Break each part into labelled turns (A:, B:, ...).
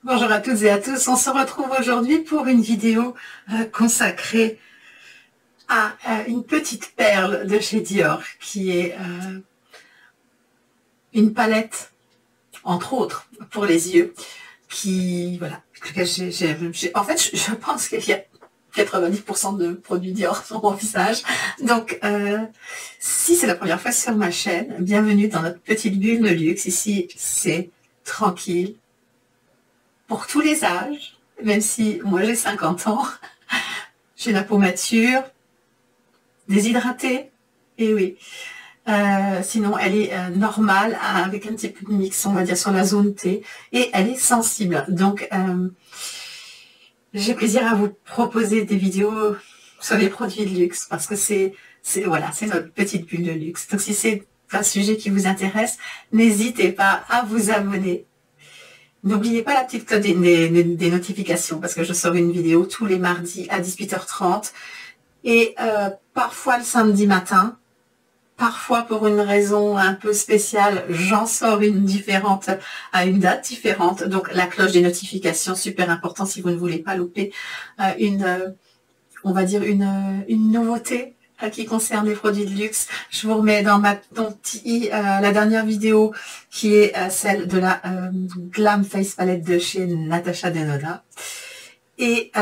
A: Bonjour à toutes et à tous, on se retrouve aujourd'hui pour une vidéo consacrée à une petite perle de chez Dior qui est une palette, entre autres, pour les yeux, qui, voilà, en fait, je pense qu'il y a 90% de produits Dior sur mon visage. Donc, si c'est la première fois sur ma chaîne, bienvenue dans notre petite bulle de luxe. Ici, c'est tranquille, pour tous les âges, même si moi j'ai 50 ans, j'ai la peau mature, déshydratée, et oui. Sinon, elle est normale, avec un petit peu de mix, on va dire, sur la zone T, et elle est sensible. Donc, j'ai plaisir à vous proposer des vidéos sur les produits de luxe, parce que c'est notre petite bulle de luxe. Donc, si c'est un sujet qui vous intéresse, n'hésitez pas à vous abonner. N'oubliez pas la petite cloche des notifications, parce que je sors une vidéo tous les mardis à 18h30 et parfois le samedi matin. Parfois, pour une raison un peu spéciale, j'en sors une différente à une date différente. Donc, la cloche des notifications, super important si vous ne voulez pas louper on va dire une nouveauté qui concerne les produits de luxe. Je vous remets dans la dernière vidéo qui est celle de la Glam Face Palette de chez Natasha Denona. Et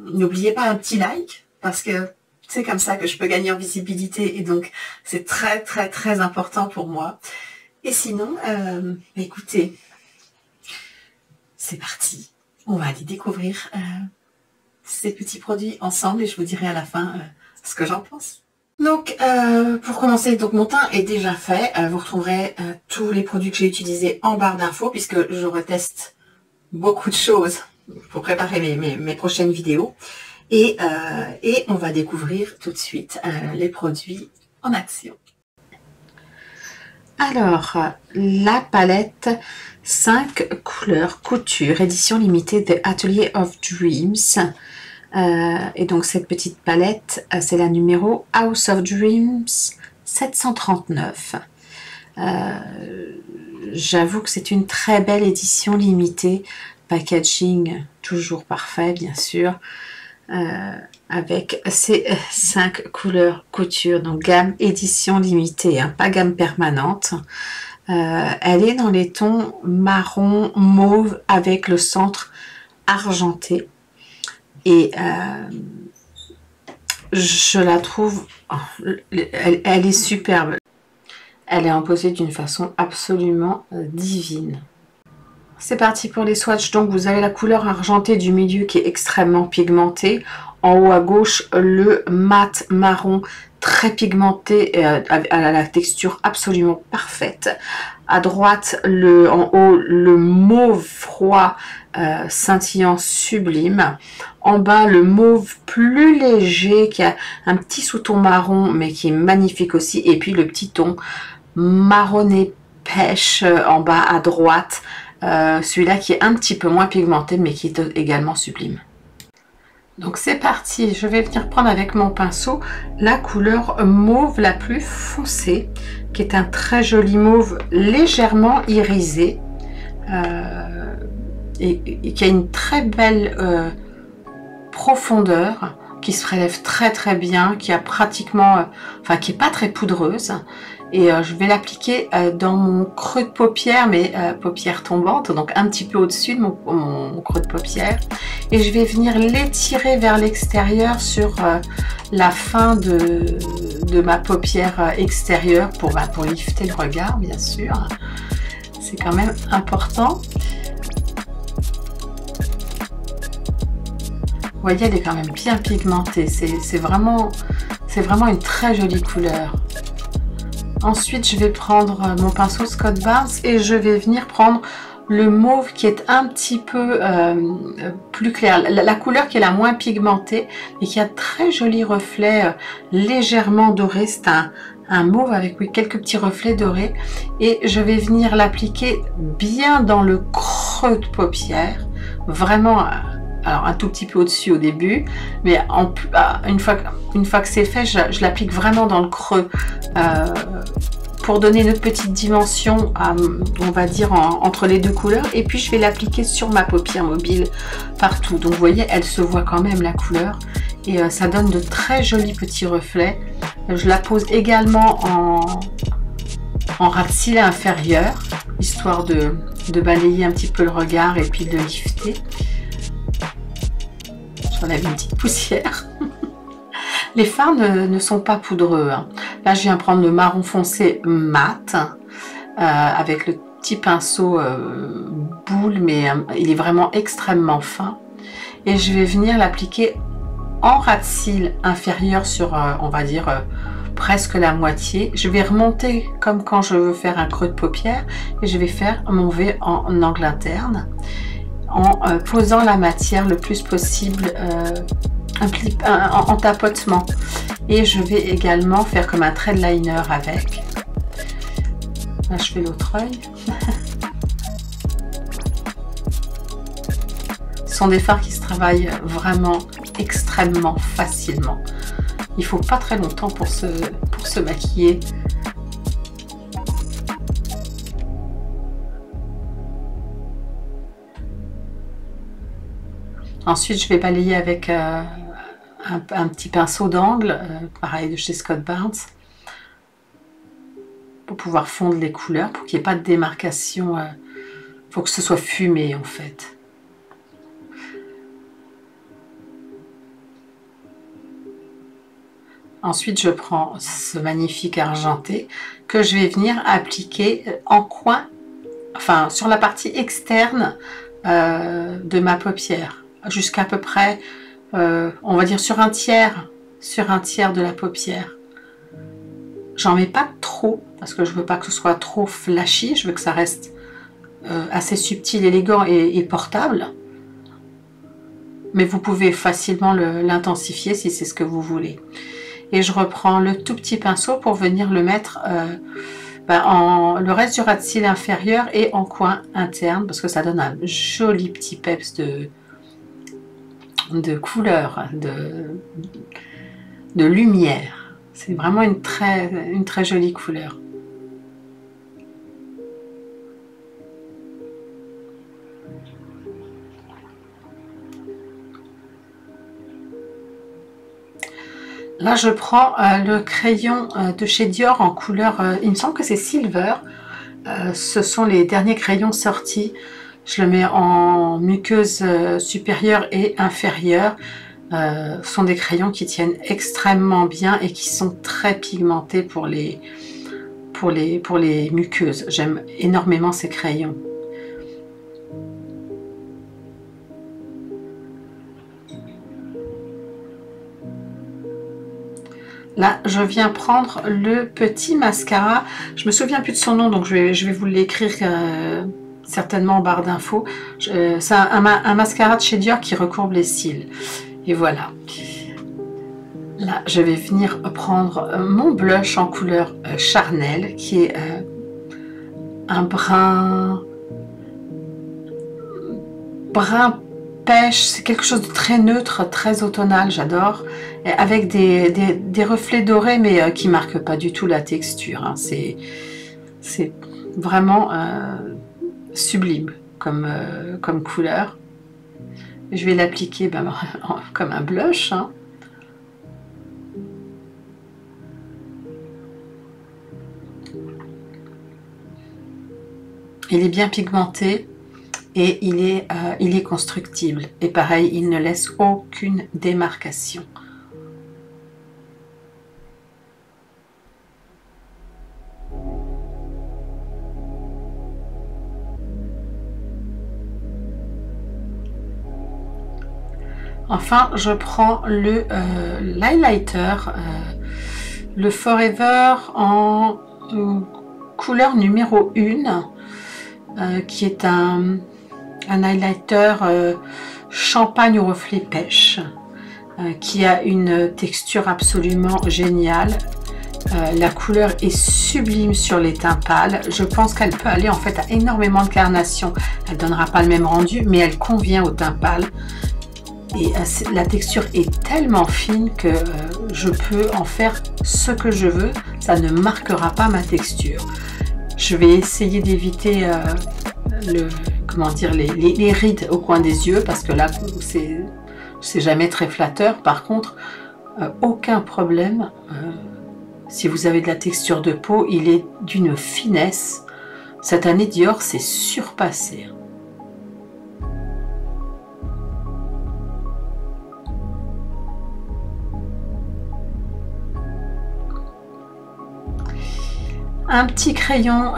A: n'oubliez pas un petit like, parce que c'est comme ça que je peux gagner en visibilité, et donc c'est très très très important pour moi. Et sinon, écoutez, c'est parti. On va aller découvrir ces petits produits ensemble et je vous dirai à la fin ce que j'en pense. Donc, pour commencer, donc mon teint est déjà fait. Vous retrouverez tous les produits que j'ai utilisés en barre d'infos, puisque je reteste beaucoup de choses pour préparer mes prochaines vidéos. Et on va découvrir tout de suite les produits en action. Alors, la palette 5 couleurs couture, édition limitée de Atelier of Dreams. Et donc cette petite palette, c'est la numéro House of Dreams 739. J'avoue que c'est une très belle édition limitée, packaging toujours parfait bien sûr, avec ces 5 couleurs couture, donc gamme édition limitée, hein, pas gamme permanente. Elle est dans les tons marron mauve avec le centre argenté. Et je la trouve, elle est superbe. Elle est imposée d'une façon absolument divine. C'est parti pour les swatchs. Donc vous avez la couleur argentée du milieu qui est extrêmement pigmentée. En haut à gauche, le mat marron très pigmenté à la texture absolument parfaite. À droite, en haut, le mauve froid scintillant sublime. En bas, le mauve plus léger qui a un petit sous-ton marron mais qui est magnifique aussi. Et puis le petit ton marronné pêche en bas à droite. Celui-là qui est un petit peu moins pigmenté mais qui est également sublime. Donc c'est parti, je vais venir prendre avec mon pinceau la couleur mauve la plus foncée, qui est un très joli mauve légèrement irisé et qui a une très belle profondeur, qui se relève très très bien, qui a pratiquement, qui est pas très poudreuse. Et je vais l'appliquer dans mon creux de paupière, mais paupière tombante, donc un petit peu au-dessus de mon creux de paupière. Et je vais venir l'étirer vers l'extérieur sur la fin de ma paupière extérieure pour lifter le regard, bien sûr. C'est quand même important. Vous voyez, elle est quand même bien pigmentée. C'est vraiment une très jolie couleur. Ensuite, je vais prendre mon pinceau Scott Barnes et je vais venir prendre le mauve qui est un petit peu plus clair. La couleur qui est la moins pigmentée et qui a très joli reflet légèrement doré. C'est un mauve avec quelques petits reflets dorés. Et je vais venir l'appliquer bien dans le creux de paupière. Vraiment, alors un tout petit peu au-dessus au début. Mais une fois que c'est fait, je l'applique vraiment dans le creux pour donner une petite dimension, on va dire, entre les deux couleurs. Et puis je vais l'appliquer sur ma paupière mobile partout. Donc vous voyez, elle se voit quand même la couleur. Et ça donne de très jolis petits reflets. Je la pose également en ras de cils inférieur, histoire de balayer un petit peu le regard et puis de lifter. J'enlève une petite poussière. Les fards ne sont pas poudreux, hein. Là, je viens prendre le marron foncé mat avec le petit pinceau boule, mais il est vraiment extrêmement fin. Et je vais venir l'appliquer en ras de cils inférieur sur, on va dire, presque la moitié. Je vais remonter comme quand je veux faire un creux de paupière et je vais faire mon V en angle interne en posant la matière le plus possible en tapotement. Et je vais également faire comme un trade liner avec. Là, je fais l'autre œil. Ce sont des fards qui se travaillent vraiment extrêmement facilement. Il faut pas très longtemps pour se maquiller. Ensuite, je vais balayer avec un petit pinceau d'angle, pareil de chez Scott Barnes, pour pouvoir fondre les couleurs, pour qu'il n'y ait pas de démarcation. Il faut que ce soit fumé en fait. Ensuite, je prends ce magnifique argenté que je vais venir appliquer en coin, enfin sur la partie externe de ma paupière, jusqu'à peu près, on va dire sur un tiers de la paupière. J'en mets pas trop parce que je veux pas que ce soit trop flashy, je veux que ça reste assez subtil, élégant et portable. Mais vous pouvez facilement l'intensifier si c'est ce que vous voulez. Et je reprends le tout petit pinceau pour venir le mettre le reste du ras de cils inférieur et en coin interne, parce que ça donne un joli petit peps de couleur, de lumière. C'est vraiment une très jolie couleur. Là, je prends le crayon de chez Dior en couleur, il me semble que c'est Silver. Ce sont les derniers crayons sortis. Je le mets en muqueuse supérieure et inférieure. Ce sont des crayons qui tiennent extrêmement bien et qui sont très pigmentés pour les muqueuses. J'aime énormément ces crayons. Là, je viens prendre le petit mascara. Je me souviens plus de son nom, donc je vais vous l'écrire certainement en barre d'infos. C'est un mascara de chez Dior qui recourbe les cils. Et voilà. Là, je vais venir prendre mon blush en couleur charnel, qui est un brun pêche. C'est quelque chose de très neutre, très automnal, j'adore. Avec des reflets dorés, mais qui ne marquent pas du tout la texture. Hein. C'est vraiment sublime comme couleur. Je vais l'appliquer comme un blush. Hein. Il est bien pigmenté et il est constructible. Et pareil, il ne laisse aucune démarcation. Enfin, je prends l'highlighter, le Forever en couleur numéro 1, qui est un highlighter champagne au reflet pêche, qui a une texture absolument géniale. La couleur est sublime sur les teints pâles. Je pense qu'elle peut aller en fait à énormément de carnations. Elle ne donnera pas le même rendu, mais elle convient aux teints pâles. Et la texture est tellement fine que je peux en faire ce que je veux. Ça ne marquera pas ma texture. Je vais essayer d'éviter les rides au coin des yeux parce que là, c'est jamais très flatteur. Par contre, aucun problème. Si vous avez de la texture de peau, il est d'une finesse. Cette année, Dior s'est surpassé. Un petit crayon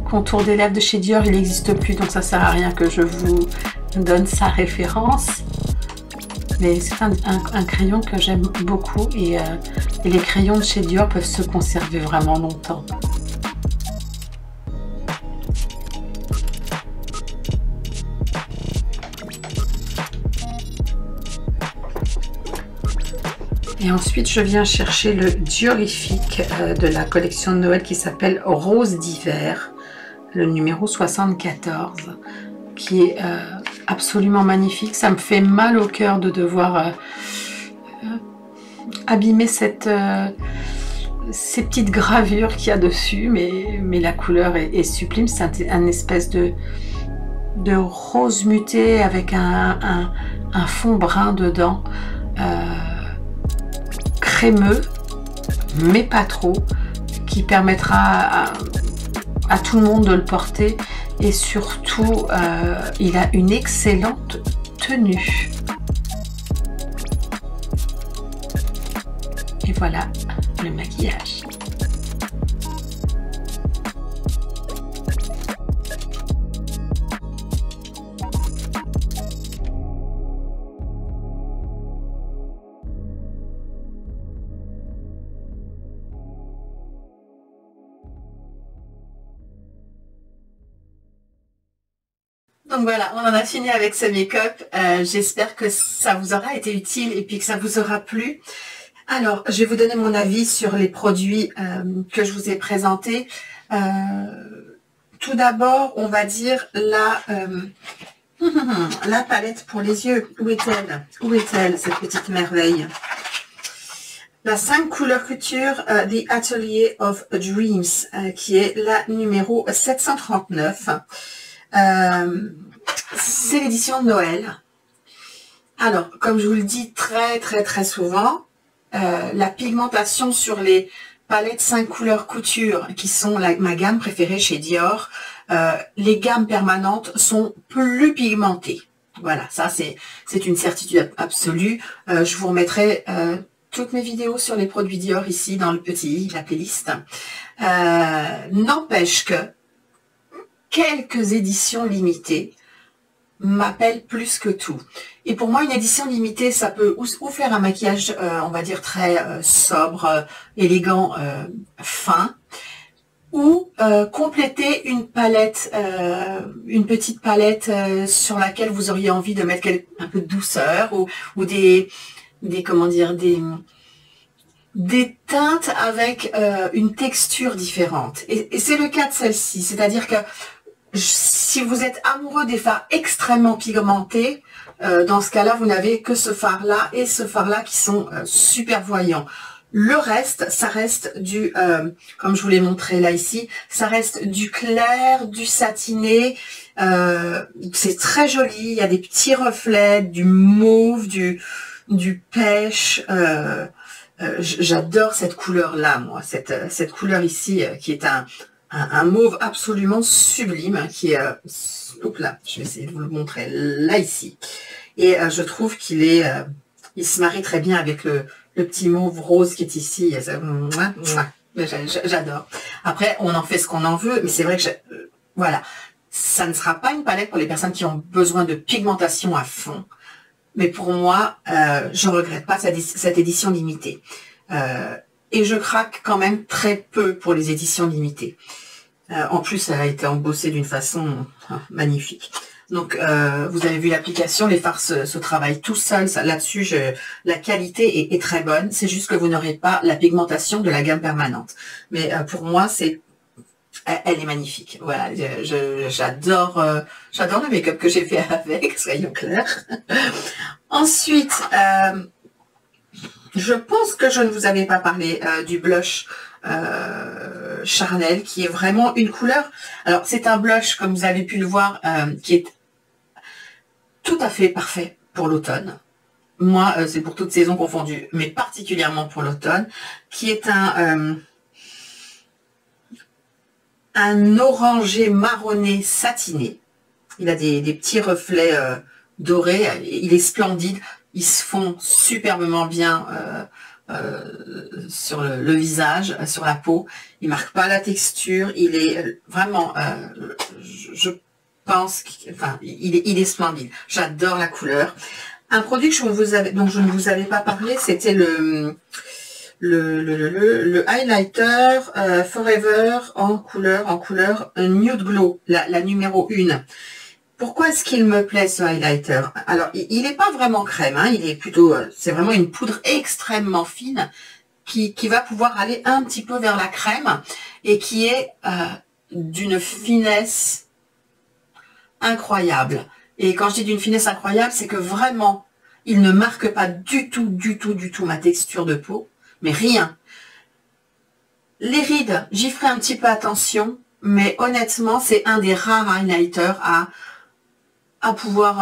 A: contour des lèvres de chez Dior, il n'existe plus, donc ça sert à rien que je vous donne sa référence. Mais c'est un crayon que j'aime beaucoup et les crayons de chez Dior peuvent se conserver vraiment longtemps. Et ensuite, je viens chercher le Diorifique de la collection de Noël qui s'appelle Rose d'hiver, le numéro 74, qui est absolument magnifique. Ça me fait mal au cœur de devoir abîmer ces petites gravures qu'il y a dessus, mais la couleur est sublime. C'est un espèce de rose muté avec un fond brun dedans. Crémeux, mais pas trop, qui permettra à tout le monde de le porter et surtout il a une excellente tenue. Et voilà le maquillage. Donc voilà, on en a fini avec ce make-up. J'espère que ça vous aura été utile et puis que ça vous aura plu. Alors, je vais vous donner mon avis sur les produits que je vous ai présentés. Tout d'abord, on va dire la palette pour les yeux. Où est-elle? Où est-elle, cette petite merveille? La 5 couleurs couture The Atelier of Dreams, qui est la numéro 739. C'est l'édition de Noël. Alors, comme je vous le dis très souvent, la pigmentation sur les palettes 5 couleurs couture, qui sont ma gamme préférée chez Dior, les gammes permanentes sont plus pigmentées. Voilà, ça c'est une certitude absolue. Je vous remettrai toutes mes vidéos sur les produits Dior ici dans le petit la playlist. N'empêche que quelques éditions limitées m'appellent plus que tout. Et pour moi, une édition limitée, ça peut ou faire un maquillage, on va dire, très sobre, élégant, fin, ou compléter une palette, une petite palette sur laquelle vous auriez envie de mettre un peu de douceur, ou des comment dire, des teintes avec une texture différente. Et c'est le cas de celle-ci, c'est-à-dire que si vous êtes amoureux des fards extrêmement pigmentés, dans ce cas-là, vous n'avez que ce fard-là et ce fard-là qui sont super voyants. Le reste, ça reste du, comme je vous l'ai montré là ici, ça reste du clair, du satiné, c'est très joli, il y a des petits reflets, du mauve, du pêche, j'adore cette couleur-là, moi, cette couleur ici, qui est un mauve absolument sublime, qui est, hop là, je vais essayer de vous le montrer, là ici. Et je trouve qu'il est, il se marie très bien avec le petit mauve rose qui est ici. J'adore. Après, on en fait ce qu'on en veut, mais c'est vrai que, voilà, ça ne sera pas une palette pour les personnes qui ont besoin de pigmentation à fond. Mais pour moi, je ne regrette pas cette édition limitée. Et je craque quand même très peu pour les éditions limitées. En plus, elle a été embossée d'une façon magnifique. Donc, vous avez vu l'application, les fards se travaillent tout seuls. Là-dessus, la qualité est très bonne. C'est juste que vous n'aurez pas la pigmentation de la gamme permanente. Mais pour moi, c'est Elle est magnifique. Voilà, j'adore j'adore le make-up que j'ai fait avec, soyons clairs. Ensuite, je pense que je ne vous avais pas parlé du blush Charnel, qui est vraiment une couleur. Alors, c'est un blush, comme vous avez pu le voir, qui est tout à fait parfait pour l'automne. Moi, c'est pour toutes saisons confondues, mais particulièrement pour l'automne, qui est un orangé marronné satiné. Il a des petits reflets dorés. Il est splendide. Ils se font superbement bien sur le visage, sur la peau. Il marque pas la texture. Il est vraiment, je pense, enfin, il est splendide. J'adore la couleur. Un produit que dont je ne vous avais pas parlé, c'était le highlighter Forever en couleur Nude Glow, la numéro 1. Pourquoi est-ce qu'il me plaît ce highlighter? Alors, il n'est pas vraiment crème, hein, il est plutôt, c'est vraiment une poudre extrêmement fine qui va pouvoir aller un petit peu vers la crème et qui est d'une finesse incroyable. Et quand je dis d'une finesse incroyable, c'est que vraiment, il ne marque pas du tout ma texture de peau. Mais rien. Les rides, j'y ferai un petit peu attention, mais honnêtement, c'est un des rares highlighters à pouvoir,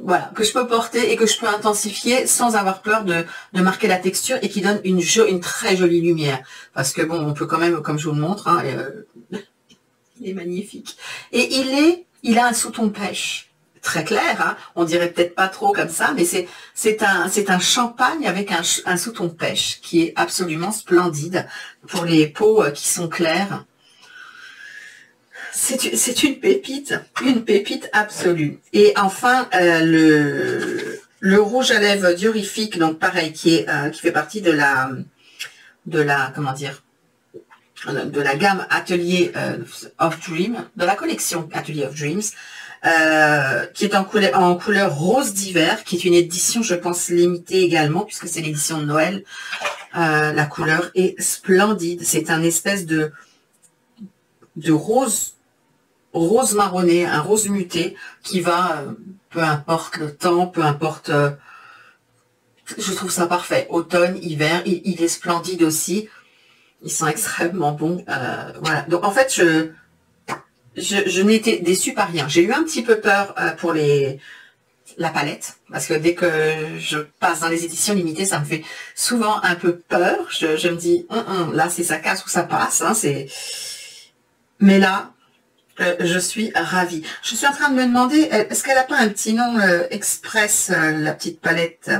A: voilà, que je peux porter et que je peux intensifier sans avoir peur de marquer la texture et qui donne une très jolie lumière. Parce que bon, on peut quand même, comme je vous le montre, hein, il est magnifique. Et il a un sous-ton pêche. Très clair, hein, on dirait peut-être pas trop comme ça, mais c'est un champagne avec un sous-ton pêche qui est absolument splendide pour les peaux qui sont claires. C'est une pépite absolue. Et enfin le rouge à lèvres diorifique, donc pareil, qui fait partie de la comment dire, de la gamme Atelier of Dream, de la collection Atelier of Dreams. Qui est en couleur rose d'hiver, qui est une édition, je pense, limitée également, puisque c'est l'édition de Noël. La couleur est splendide. C'est un espèce de rose marronné, un rose muté, qui va, peu importe le temps, peu importe... je trouve ça parfait. Automne, hiver, il est splendide aussi. Ils sont extrêmement bons. Voilà. Donc, en fait, je n'étais déçue par rien. J'ai eu un petit peu peur pour la palette, parce que dès que je passe dans les éditions limitées, ça me fait souvent un peu peur. Je me dis, là, c'est ça casse ou ça passe. Hein, mais là, je suis ravie. Je suis en train de me demander, est-ce qu'elle n'a pas un petit nom express, la petite palette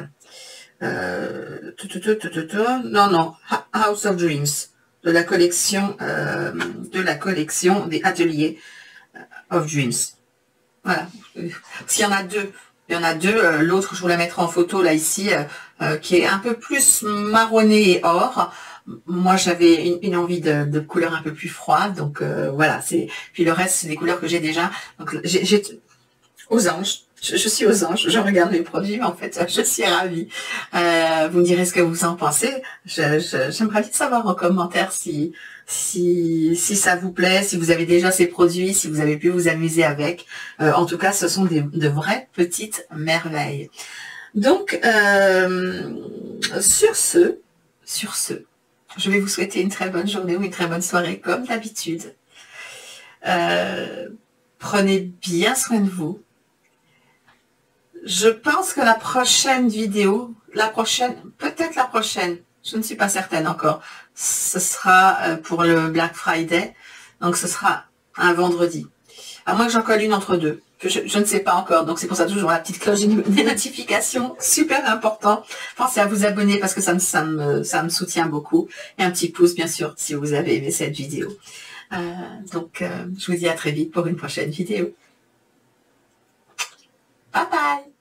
A: non, House of Dreams. De la collection des Ateliers of Dreams. Voilà. S'il y en a deux, l'autre, je vous la mettrai en photo là ici, qui est un peu plus marronné et or. Moi, j'avais une envie de couleur un peu plus froide, donc voilà. Puis le reste, c'est des couleurs que j'ai déjà. Donc j'ai aux anges. Je suis aux anges, je regarde mes produits, mais en fait, je suis ravie. Vous me direz ce que vous en pensez. J'aimerais bien savoir en commentaire si ça vous plaît, si vous avez déjà ces produits, si vous avez pu vous amuser avec. En tout cas, ce sont de vraies petites merveilles. Donc, sur ce, je vais vous souhaiter une très bonne journée ou une très bonne soirée, comme d'habitude. Prenez bien soin de vous. Je pense que la prochaine vidéo, peut-être la prochaine, je ne suis pas certaine encore, ce sera pour le Black Friday, donc ce sera un vendredi. À moins que j'en colle une entre deux, je ne sais pas encore, donc c'est pour ça toujours la petite cloche des notifications, super important. Pensez à vous abonner parce que ça me soutient beaucoup, et un petit pouce bien sûr si vous avez aimé cette vidéo. Je vous dis à très vite pour une prochaine vidéo. Bye bye!